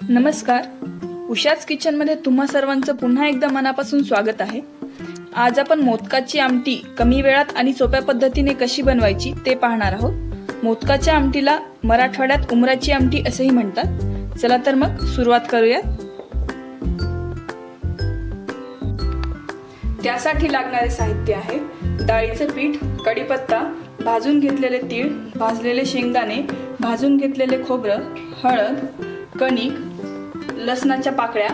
नमस्कार, उषाच किचनमध्ये तुम्हा सर्वांचं पुन्हा एकदा मनापासून स्वागत आहे। आज आपण मोदकाची आमटी कमी वेळात आणि सोप्या पद्धतीने कशी बनवायची ते पाहणार आहोत। मोदकाच्या आमटीला मराठवाड्यात उमराची आमटी असेही म्हणतात। चला तर मग सुरुवात करूया। त्यासाठी लागणारे साहित्य आहे डाळीचे पीठ, कढीपत्ता, भाजून घेतलेले तीळ, भाजलेले शेंगदाणे, भाजून घेतलेले खोबरं, हळद, कणिक, लसणाच्या पाकळ्या,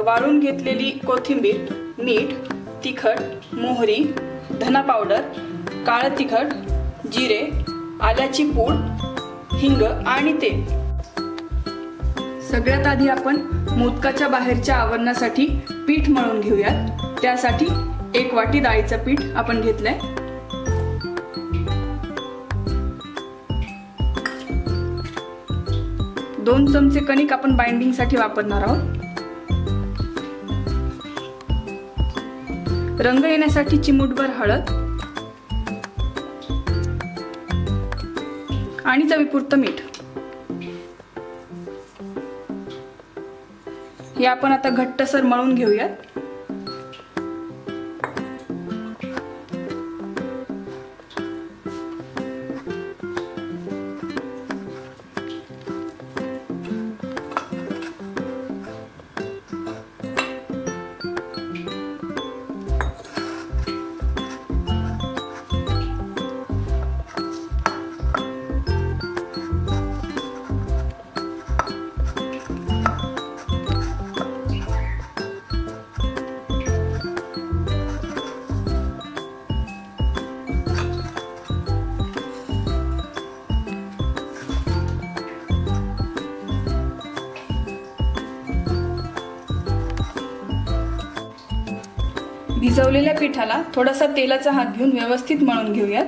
वाळून घेतलेली कोथिंबीर, मीठ, तिखट, मोहरी, धना पावडर, काळं तिखट, जिरे, आल्याची पूड, हिंग आणि तेल। सगळ्यात आधी आपण मोदकाच्या बाहेरच्या आवरणासाठी पीठ मळून घेऊयात। त्यासाठी 1 वाटी डाळीचं पीठ आपण घेतलंय। दोन चमचे कणिक आपण बाइंडिंग साठी वापरणार आहोत। रंग येण्यासाठी चिमूटभर हळद आणि चवीपुरतं मीठ। हे आपण आता घट्टसर मळून घेऊयात। भिजवलेल्या पिठाला थोडासा तेलाचा हात घेऊन व्यवस्थित मळून घेऊयात।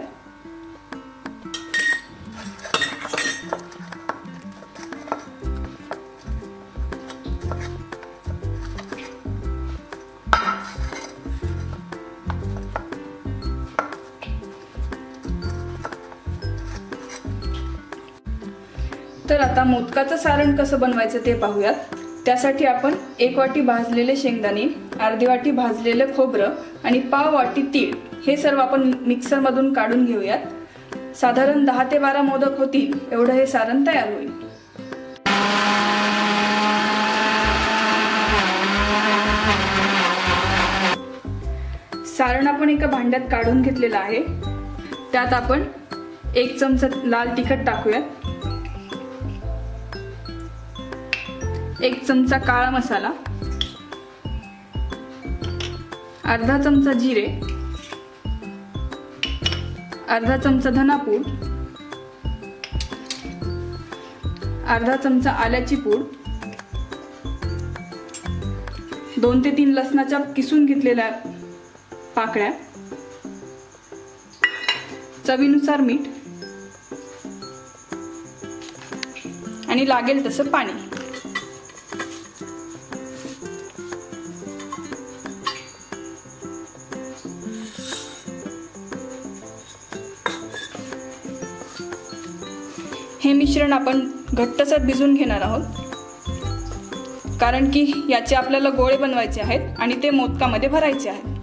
तर आता मोदकाचं सारण कसं बनवायचं ते पाहूयात। त्यासाठी आपण 1 वाटी भाजलेले शेंगदाणे, अर्धी वाटी भाजलेले खोबरं आणि पाव वाटी तीळ हे सर्व आपण मिक्सर मधून काढून घेऊयात। साधारण 10 ते 12 मोदक होतील एवढं हे सारण तयार होईल। सारण आपण एका भांड्यात काढून घेतलेलं आहे। त्यात आपण 1 चमचा लाल तिखट टाकूयात, 1 चमचा काळा मसाला, अर्धा चमचा जिरे, अर्धा चमचा धनापूड, अर्धा चमचा आल्याची पूड, 2 ते 3 लसणाच्या किसून घेतलेल्या पाकळ्या, चवीनुसार मीठ आणि लागेल तसं पाणी। हे मिश्रण आपण घट्टसर भिजवून घेणार आहोत, कारण की याचे आपल्याला गोळे बनवायचे आहेत आणि ते मोदकामध्ये भरायचे आहेत।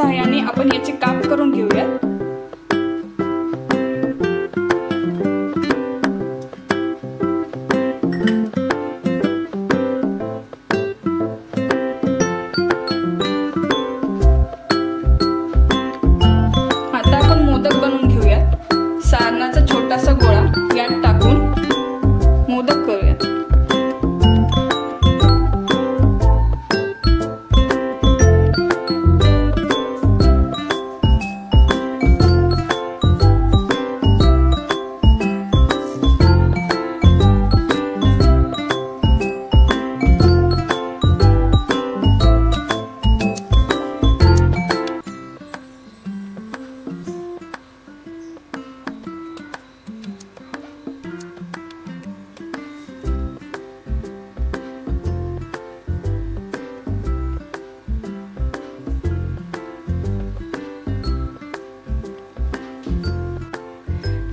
सहाय्याने आपण याचे काप करून घेऊयात। आता आपण मोदक बनवून घेऊयात। सारणाचा छोटासा गोळा यात टाकून मोदक करूयात।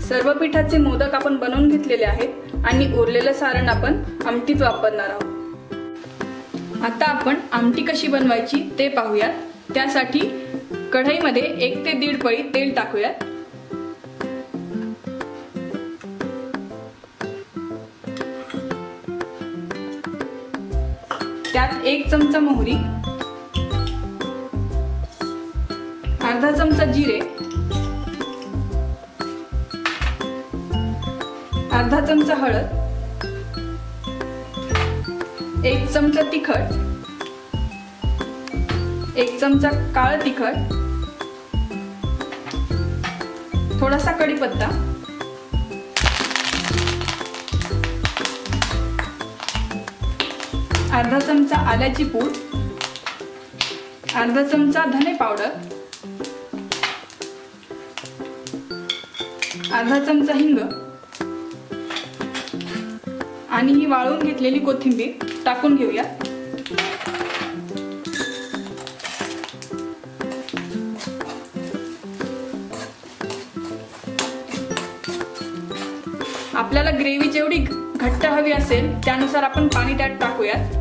सर्व पिठाचे मोदक आपण बनवून घेतलेले आहेत आणि उरलेलं सारण आपण आमटीत वापरणार आहोत। आता आपण आमटी कशी बनवायची ते पाहूयात। त्यासाठी कढईमध्ये 1 ते 1.5 पळी तेल टाकूयात। त्यात 1 चमचा मोहरी, अर्धा चमचा जिरे, अर्धा चमचा हळद, 1 चमचा तिखट, 1 चमचा काळं तिखट, थोडासा कढीपत्ता, अर्धा चमचा आल्याची पूड, अर्धा चमचा धने पावडर, अर्धा चमचा हिंग आणि ही वाळवून घेतलेली कोथिंबीर टाकून घेऊया। आपल्याला ग्रेव्ही जेवढी घट्ट हवी असेल त्यानुसार आपण पाणी त्यात टाकूयात।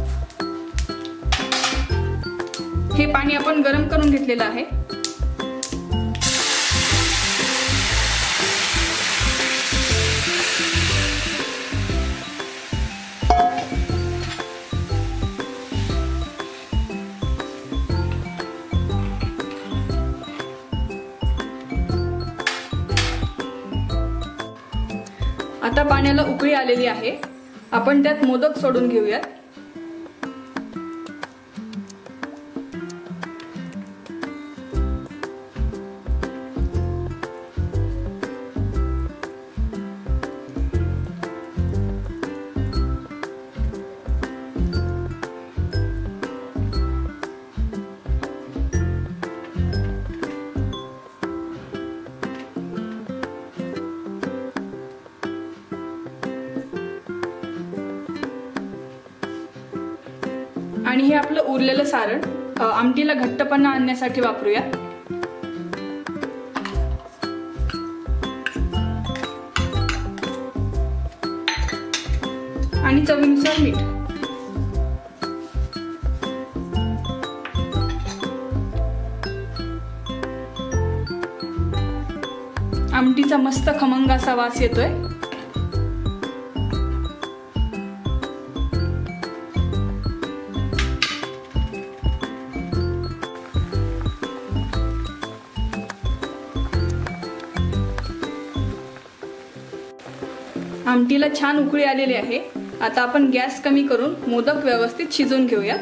हे पाणी आपण गरम करून घेतलेलं आहे। आता पाण्याला उकळी आलेली आहे। आपण त्यात मोदक सोडून घेऊयात। आणि हे आपलं उरलेलं सारण आमटीला घट्टपणा आणण्यासाठी वापरूया। आणि चवीनुसार मीठ। आमटीचा मस्त खमंग असा वास येतोय। आमटीला छान उकळी आलेली आहे। आता आपण गॅस कमी करून मोदक व्यवस्थित शिजवून घेऊया।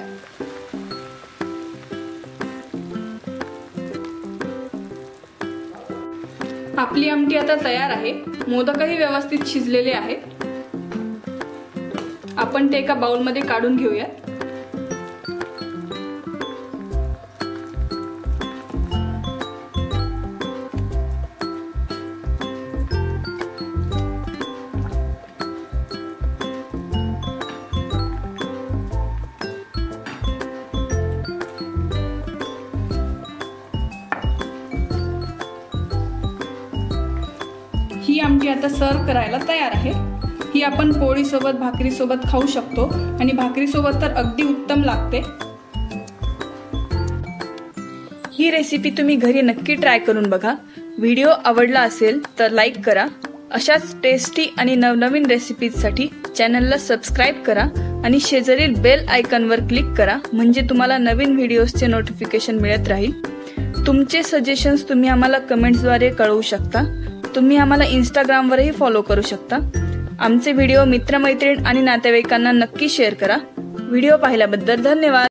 आपली आमटी आता तयार आहे। मोदकही व्यवस्थित शिजलेले आहेत। आपण ते एका बाउलमध्ये काढून घेऊया। ही आमटी आता सर्व करायला तयार आहे। ही आपण पोळी सोबत, भाकरी सोबत खाऊ शकतो आणि भाकरी सोबत तर अगदी उत्तम लागते। ही ही रेसिपी तुम्ही घरी नक्की ट्राय करून बघा। व्हिडिओ आवडला असेल तर लाईक करा। अशाच टेस्टी आणि नवनवीन रेसिपीजसाठी चॅनलला सबस्क्राइब करा आणि शेजारील बेल आयकॉनवर क्लिक करा, म्हणजे तुम्हाला नवीन व्हिडिओजचे नोटिफिकेशन मिळत राहील। तुमचे सजेशन्स तुम्ही आम्हाला कमेंट्सद्वारे कळवू शकता। तुम्ही आम्हाला इंस्टाग्रामवरही फॉलो करू शकता। आमचे व्हिडिओ मित्रमैत्रीण आणि नातेवाईकांना नक्की शेअर करा। व्हिडिओ पाहिल्याबद्दल धन्यवाद।